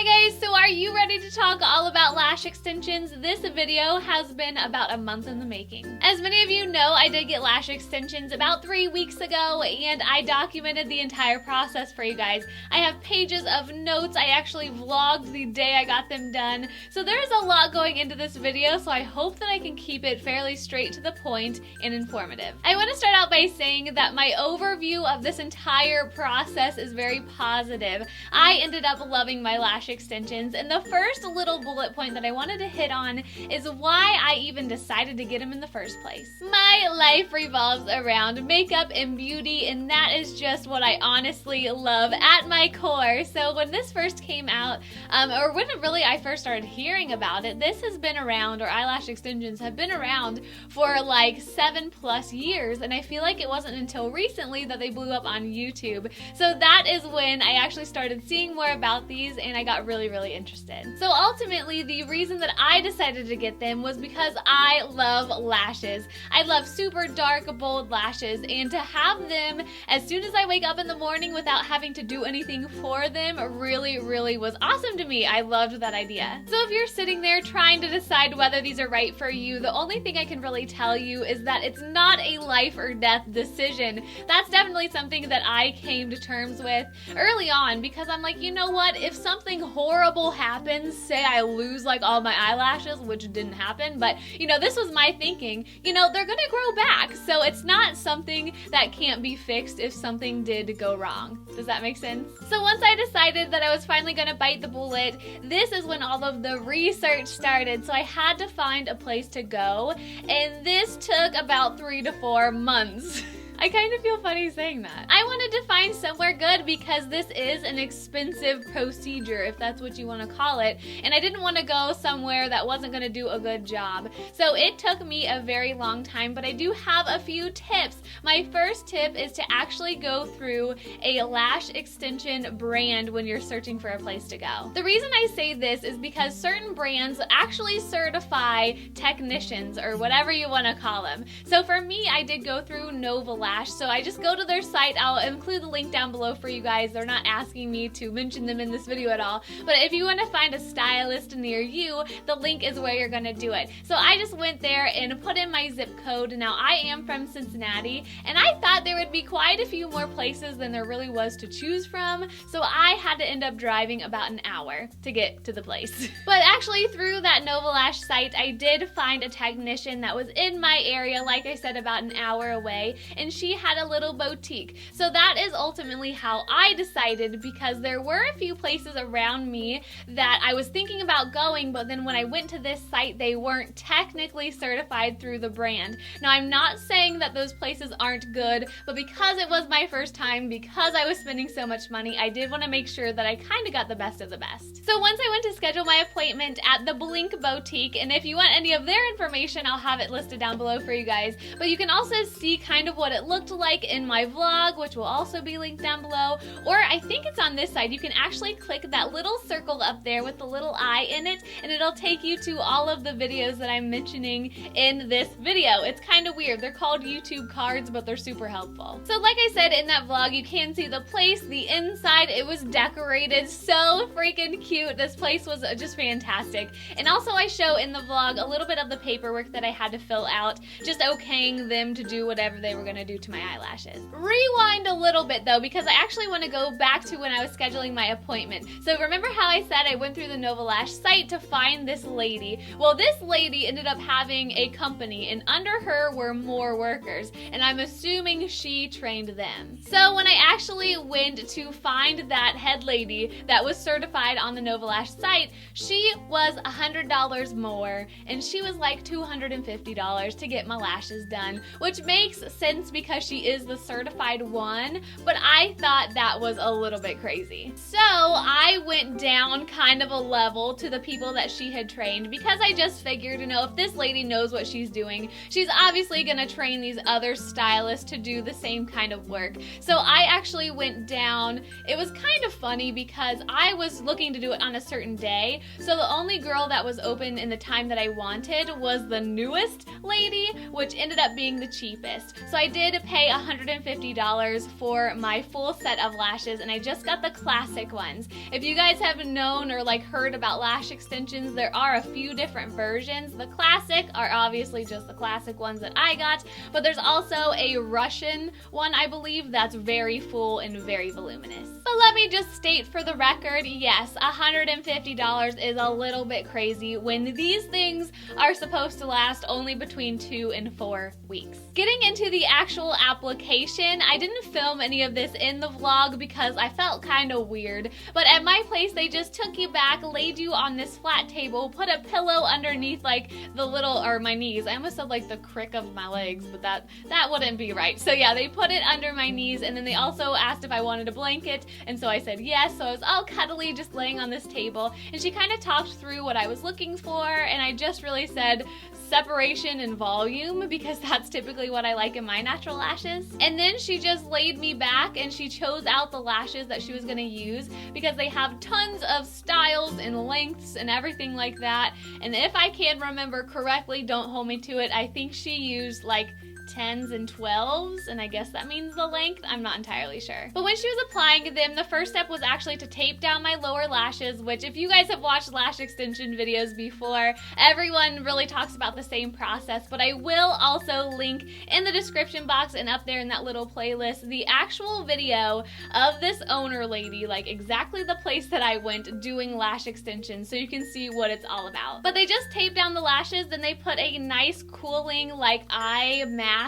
Hi guys, so are you ready to talk all about lash extensions? This video has been about a month in the making. As many of you know, I did get lash extensions about 3 weeks ago, and I documented the entire process for you guys. I have pages of notes. I actually vlogged the day I got them done. So there's a lot going into this video, so I hope that I can keep it fairly straight to the point and informative. I want to start out by saying that my overview of this entire process is very positive. I ended up loving my lash extensions, and the first little bullet point that I wanted to hit on is why I even decided to get them in the first place. My life revolves around makeup and beauty, and that is just what I honestly love at my core. So when this first came out, or when I first started hearing about it, this has been around, or eyelash extensions have been around for like 7+ years, and I feel like it wasn't until recently that they blew up on YouTube. So that is when I actually started seeing more about these, and I got really interested. So ultimately, the reason that I decided to get them was because I love lashes. I love super dark, bold lashes, and to have them as soon as I wake up in the morning without having to do anything for them really was awesome to me. I loved that idea. So if you're sitting there trying to decide whether these are right for you, the only thing I can really tell you is that it's not a life or death decision. That's definitely something that I came to terms with early on, because I'm like, you know what, if something horrible happens, say I lose like all my eyelashes, which didn't happen, but you know, this was my thinking, you know, they're gonna grow back, so it's not something that can't be fixed if something did go wrong. Does that make sense? So once I decided that I was finally gonna bite the bullet, this is when all of the research started. So I had to find a place to go, and this took about 3 to 4 months. I kind of feel funny saying that. I wanted to find somewhere good because this is an expensive procedure, if that's what you want to call it, and I didn't want to go somewhere that wasn't going to do a good job. So it took me a very long time, but I do have a few tips. My first tip is to actually go through a lash extension brand when you're searching for a place to go. The reason I say this is because certain brands actually certify technicians, or whatever you want to call them. So for me, I did go through Lash. So I just go to their site. I'll include the link down below for you guys. They're not asking me to mention them in this video at all, but if you want to find a stylist near you, the link is where you're going to do it. So I just went there and put in my zip code. Now I am from Cincinnati, and I thought there would be quite a few more places than there really was to choose from, so I had to end up driving about an hour to get to the place. But actually, through that Lash site, I did find a technician that was in my area, like I said, about an hour away, and she had a little boutique. So that is ultimately how I decided, because there were a few places around me that I was thinking about going, but then when I went to this site, they weren't technically certified through the brand. Now, I'm not saying that those places aren't good, but because it was my first time, because I was spending so much money, I did want to make sure that I kind of got the best of the best. So once I went to schedule my appointment at the Blink Boutique, and if you want any of their information, I'll have it listed down below for you guys, but you can also see kind of what it looked like in my vlog, which will also be linked down below, or I think it's on this side. You can actually click that little circle up there with the little eye in it, and it'll take you to all of the videos that I'm mentioning in this video. It's kind of weird. They're called YouTube cards, but they're super helpful. So like I said in that vlog, you can see the place, the inside. It was decorated so freaking cute. This place was just fantastic. And also I show in the vlog a little bit of the paperwork that I had to fill out, just okaying them to do whatever they were going to do to my eyelashes. Rewind a little bit though, because I actually want to go back to when I was scheduling my appointment. So remember how I said I went through the Lash site to find this lady? Well, this lady ended up having a company, and under her were more workers, and I'm assuming she trained them. So when I actually went to find that head lady that was certified on the Lash site, she was $100 more, and she was like $250 to get my lashes done, which makes sense because she is the certified one, but I thought that was a little bit crazy. So I went down kind of a level to the people that she had trained, because I just figured, you know, if this lady knows what she's doing, she's obviously gonna train these other stylists to do the same kind of work. So I actually went down. It was kind of funny because I was looking to do it on a certain day, so the only girl that was open in the time that I wanted was the newest lady, which ended up being the cheapest. So I did did pay $150 for my full set of lashes, and I just got the classic ones. If you guys have known or like heard about lash extensions, there are a few different versions. The classic are obviously just the classic ones that I got, but there's also a Russian one, I believe, that's very full and very voluminous. But let me just state for the record, yes, $150 is a little bit crazy when these things are supposed to last only between 2 and 4 weeks. Getting into the actual application, I didn't film any of this in the vlog because I felt kind of weird, but at my place they just took you back, laid you on this flat table, put a pillow underneath like the little, or my knees, I almost said like the crick of my legs, but that wouldn't be right. So yeah, they put it under my knees, and then they also asked if I wanted a blanket, and so I said yes. So I was all cuddly just laying on this table, and she kind of talked through what I was looking for, and I just really said separation and volume because that's typically what I like in my natural lashes. And then she just laid me back and she chose out the lashes that she was gonna use because they have tons of styles and lengths and everything like that. And if I can remember correctly, don't hold me to it, I think she used like 10s and 12s, and I guess that means the length, I'm not entirely sure. But when she was applying them, the first step was actually to tape down my lower lashes, which if you guys have watched lash extension videos before, everyone really talks about the same process, but I will also link in the description box and up there in that little playlist the actual video of this owner lady, like exactly the place that I went doing lash extensions, so you can see what it's all about. But they just taped down the lashes, then they put a nice cooling like eye mask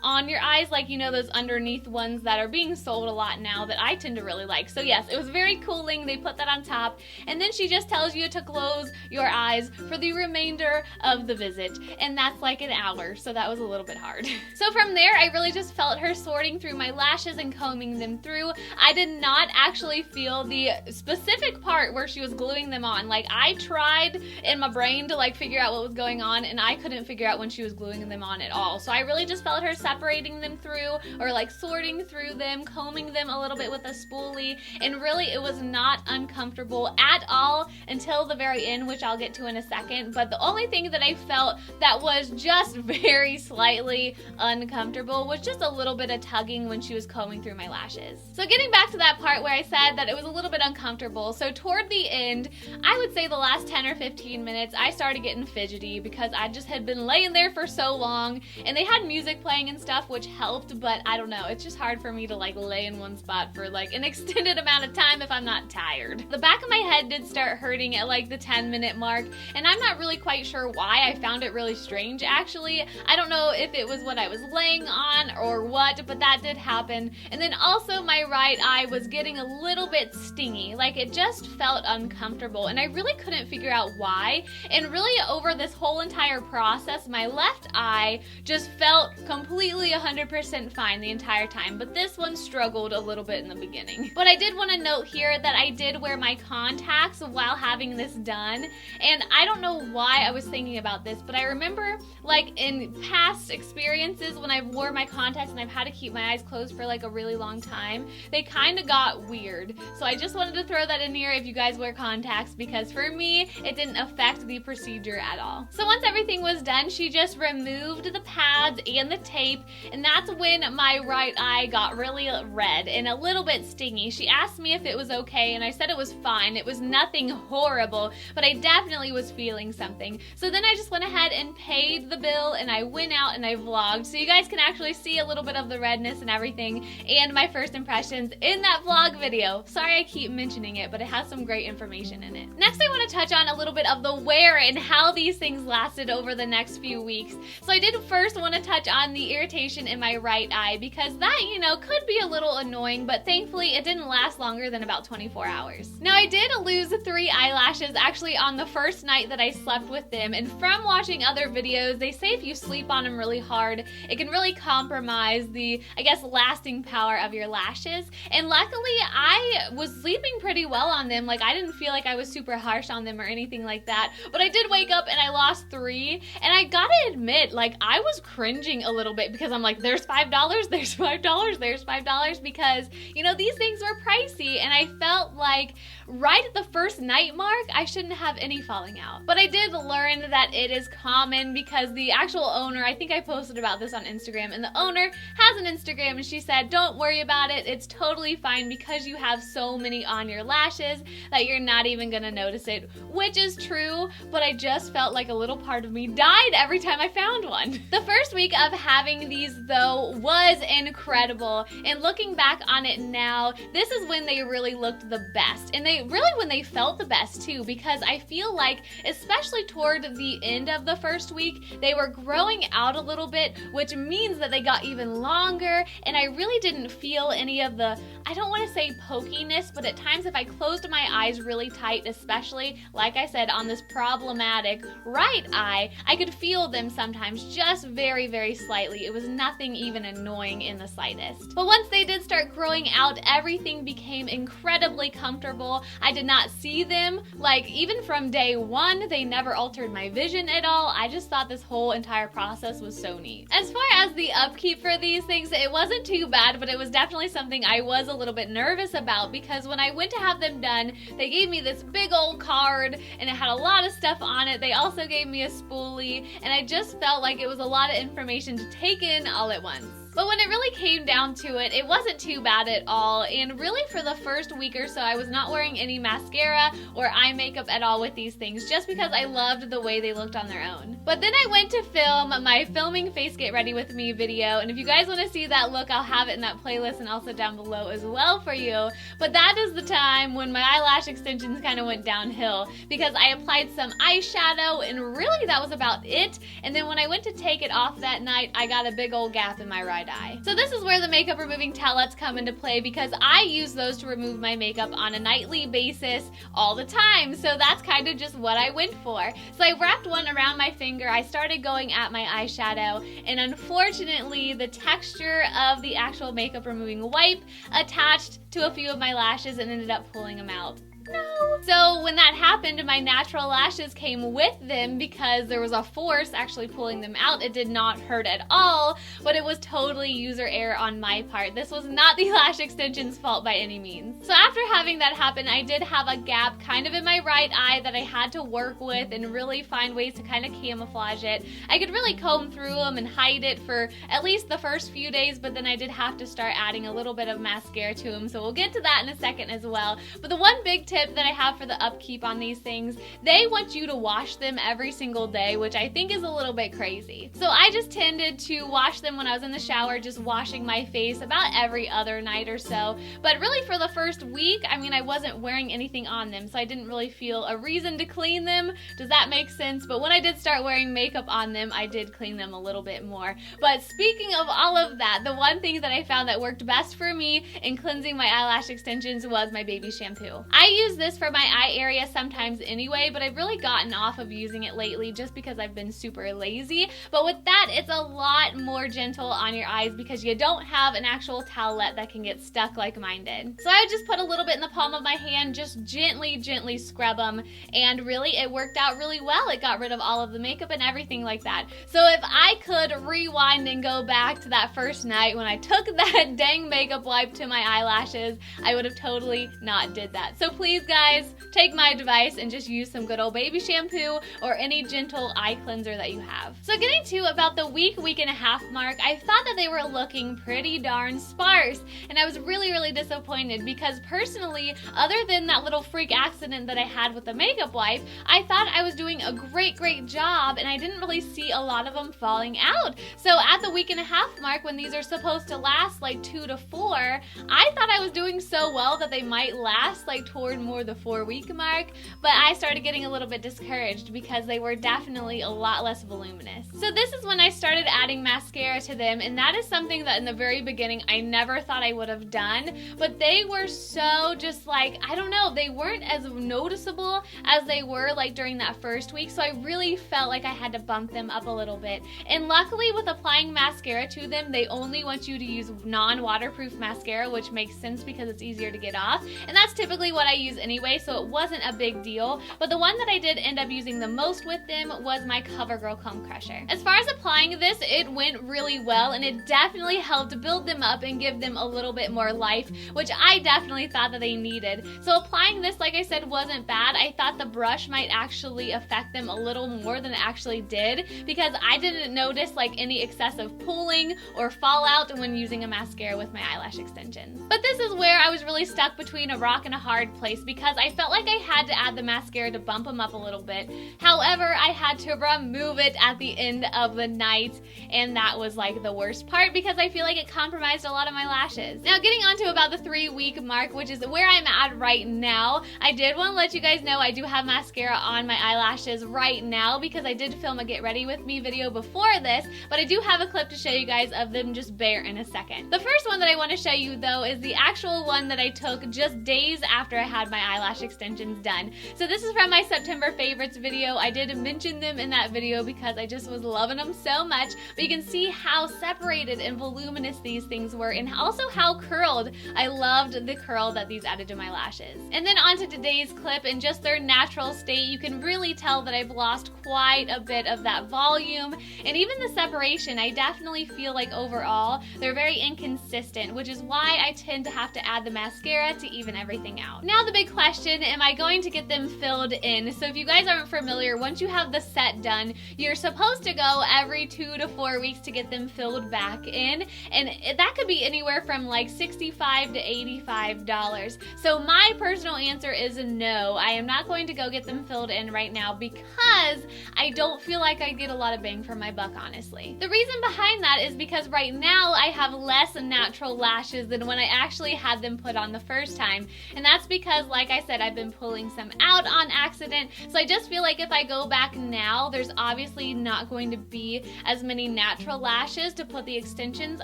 on your eyes, like, you know, those underneath ones that are being sold a lot now that I tend to really like. So yes, it was very cooling. They put that on top, and then she just tells you to close your eyes for the remainder of the visit, and that's like an hour, so that was a little bit hard. So from there, I really just felt her sorting through my lashes and combing them through. I did not actually feel the specific part where she was gluing them on. Like, I tried in my brain to like figure out what was going on, and I couldn't figure out when she was gluing them on at all. So I really just felt her separating them through, or like sorting through them, combing them a little bit with a spoolie, and really it was not uncomfortable at all until the very end, which I'll get to in a second. But the only thing that I felt that was just very slightly uncomfortable was just a little bit of tugging when she was combing through my lashes. So getting back to that part where I said that it was a little bit uncomfortable, so toward the end, I would say the last 10 or 15 minutes, I started getting fidgety because I just had been laying there for so long, and they had music playing and stuff, which helped, but I don't know, it's just hard for me to like lay in one spot for like an extended amount of time if I'm not tired. The back of my head did start hurting at like the 10-minute mark, and I'm not really quite sure why. I found it really strange, actually. I don't know if it was what I was laying on or what, but that did happen. And then also my right eye was getting a little bit stingy, like it just felt uncomfortable, and I really couldn't figure out why. And really over this whole entire process, my left eye just felt completely 100% fine the entire time, but this one struggled a little bit in the beginning. But I did want to note here that I did wear my contacts while having this done, and I don't know why I was thinking about this, but I remember like in past experiences when I've wore my contacts and I've had to keep my eyes closed for like a really long time, they kind of got weird. So I just wanted to throw that in here if you guys wear contacts, because for me, it didn't affect the procedure at all. So once everything was done, she just removed the pads and the tape, and that's when my right eye got really red and a little bit stingy. She asked me if it was okay, and I said it was fine. It was nothing horrible, but I definitely was feeling something. So then I just went ahead and paid the bill, and I went out and I vlogged, so you guys can actually see a little bit of the redness and everything and my first impressions in that vlog video. Sorry I keep mentioning it, but it has some great information in it. Next, I want to touch on a little bit of the wear and how these things lasted over the next few weeks. So I did first want to touch on the irritation in my right eye, because that, you know, could be a little annoying, but thankfully it didn't last longer than about 24 hours. Now, I did lose 3 eyelashes actually on the first night that I slept with them, and from watching other videos, they say if you sleep on them really hard, it can really compromise the, I guess, lasting power of your lashes. And luckily, I was sleeping pretty well on them. Like, I didn't feel like I was super harsh on them or anything like that, but I did wake up and I lost 3, and I gotta admit, like, I was cringing cringing a little bit because I'm like, there's $5, there's $5, there's $5, because, you know, these things were pricey, and I felt like right at the first night mark, I shouldn't have any falling out. But I did learn that it is common because the actual owner, I think I posted about this on Instagram, and the owner has an Instagram, and she said, don't worry about it, it's totally fine because you have so many on your lashes that you're not even gonna notice it, which is true, but I just felt like a little part of me died every time I found one. The first week of having these though was incredible, and looking back on it now, this is when they really looked the best, and they really when they felt the best too, because I feel like especially toward the end of the first week, they were growing out a little bit, which means that they got even longer, and I really didn't feel any of the, I don't want to say pokiness, but at times if I closed my eyes really tight, especially like I said on this problematic right eye, I could feel them sometimes just very, very slightly. It was nothing even annoying in the slightest. But once they did start growing out, everything became incredibly comfortable. I did not see them, like even from day one, they never altered my vision at all. I just thought this whole entire process was so neat. As far as the upkeep for these things, it wasn't too bad, but it was definitely something I was a little bit nervous about, because when I went to have them done, they gave me this big old card and it had a lot of stuff on it. They also gave me a spoolie, and I just felt like it was a lot of information to take in all at once. But when it really came down to it, it wasn't too bad at all, and really for the first week or so, I was not wearing any mascara or eye makeup at all with these things, just because I loved the way they looked on their own. But then I went to film my filming Face Get Ready With Me video, and if you guys want to see that look, I'll have it in that playlist and also down below as well for you. But that is the time when my eyelash extensions kind of went downhill, because I applied some eyeshadow, and really that was about it. And then when I went to take it off that night, I got a big old gap in my right eye. So this is where the makeup removing towelettes come into play, because I use those to remove my makeup on a nightly basis all the time. So that's kind of just what I went for. So I wrapped one around my finger, I started going at my eyeshadow, and unfortunately the texture of the actual makeup removing wipe attached to a few of my lashes and ended up pulling them out. No. So when that happened, my natural lashes came with them because there was a force actually pulling them out. It did not hurt at all, but it was totally user error on my part. This was not the lash extension's fault by any means. So after having that happen, I did have a gap kind of in my right eye that I had to work with and really find ways to kind of camouflage it. I could really comb through them and hide it for at least the first few days, but then I did have to start adding a little bit of mascara to them, so we'll get to that in a second as well. But the one big tip that I have for the upkeep on these things, they want you to wash them every single day, which I think is a little bit crazy. So I just tended to wash them when I was in the shower, just washing my face about every other night or so. But really for the first week, I mean, I wasn't wearing anything on them, so I didn't really feel a reason to clean them. Does that make sense? But when I did start wearing makeup on them, I did clean them a little bit more. But speaking of all of that, the one thing that I found that worked best for me in cleansing my eyelash extensions was my baby shampoo. I use this for my eye area sometimes anyway, but I've really gotten off of using it lately just because I've been super lazy. But with that, it's a lot more gentle on your eyes because you don't have an actual towelette that can get stuck like mine did. So I would just put a little bit in the palm of my hand, just gently scrub them, and really it worked out really well. It got rid of all of the makeup and everything like that. So if I could rewind and go back to that first night when I took that dang makeup wipe to my eyelashes, I would have totally not did that. So please guys, take my advice and just use some good old baby shampoo or any gentle eye cleanser that you have. So getting to about the week and a half mark, I thought that they were looking pretty darn sparse, and I was really disappointed because personally, other than that little freak accident that I had with the makeup wipe, I thought I was doing a great job, and I didn't really see a lot of them falling out. So at the week and a half mark, when these are supposed to last like 2 to 4, I thought I was doing so well that they might last like toward more the 4-week mark, but I started getting a little bit discouraged because they were definitely a lot less voluminous. So this is when I started adding mascara to them, and that is something that in the very beginning I never thought I would have done, but they were so just like, I don't know, they weren't as noticeable as they were like during that first week, so I really felt like I had to bump them up a little bit. And luckily with applying mascara to them, they only want you to use non-waterproof mascara, which makes sense because it's easier to get off, and that's typically what I use use anyway, so it wasn't a big deal. But the one that I did end up using the most with them was my CoverGirl Comb Crusher. As far as applying this, it went really well, and it definitely helped build them up and give them a little bit more life, which I definitely thought that they needed. So applying this, like I said, wasn't bad. I thought the brush might actually affect them a little more than it actually did, because I didn't notice like any excessive pulling or fallout when using a mascara with my eyelash extensions. But this is where I was really stuck between a rock and a hard place, because I felt like I had to add the mascara to bump them up a little bit. However, I had to remove it at the end of the night, and that was like the worst part because I feel like it compromised a lot of my lashes. Now, getting on to about the 3-week mark, which is where I'm at right now, I did want to let you guys know I do have mascara on my eyelashes right now because I did film a get ready with me video before this, but I do have a clip to show you guys of them just bare in a second. The first one that I want to show you though is the actual one that I took just days after I had my eyelash extensions done. So this is from my September favorites video. I did mention them in that video because I just was loving them so much, but you can see how separated and voluminous these things were, and also how curled. I loved the curl that these added to my lashes. And then onto today's clip. In just their natural state, you can really tell that I've lost quite a bit of that volume, and even the separation. I definitely feel like overall they're very inconsistent, which is why I tend to have to add the mascara to even everything out. Now the big question, am I going to get them filled in? So if you guys aren't familiar, once you have the set done, you're supposed to go every 2 to 4 weeks to get them filled back in, and that could be anywhere from like $65 to $85. So my personal answer is no. I am not going to go get them filled in right now because I don't feel like I get a lot of bang for my buck, honestly. The reason behind that is because right now I have less natural lashes than when I actually had them put on the first time, and that's because, like I said, I've been pulling some out on accident. So I just feel like if I go back now, there's obviously not going to be as many natural lashes to put the extensions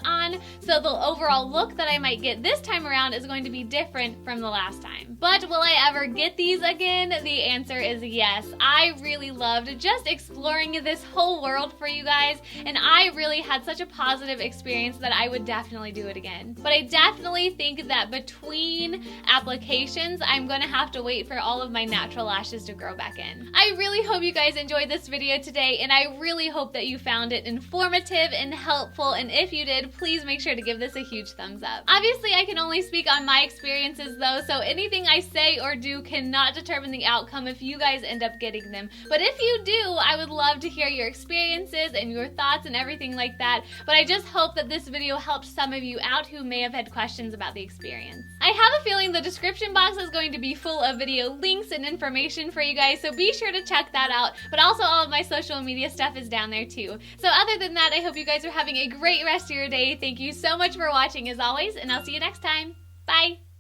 on, so the overall look that I might get this time around is going to be different from the last time. But will I ever get these again? The answer is yes. I really loved just exploring this whole world for you guys, and I really had such a positive experience that I would definitely do it again. But I definitely think that between applications, I'm gonna have to wait for all of my natural lashes to grow back in. I really hope you guys enjoyed this video today, and I really hope that you found it informative and helpful, and if you did, please make sure to give this a huge thumbs up. Obviously, I can only speak on my experiences though, so anything I say or do cannot determine the outcome if you guys end up getting them. But if you do, I would love to hear your experiences and your thoughts and everything like that. But I just hope that this video helped some of you out who may have had questions about the experience. I have a feeling the description box is going to be full of video links and information for you guys, so be sure to check that out. But also all of my social media stuff is down there too. So other than that, I hope you guys are having a great rest of your day. Thank you so much for watching as always, and I'll see you next time. Bye!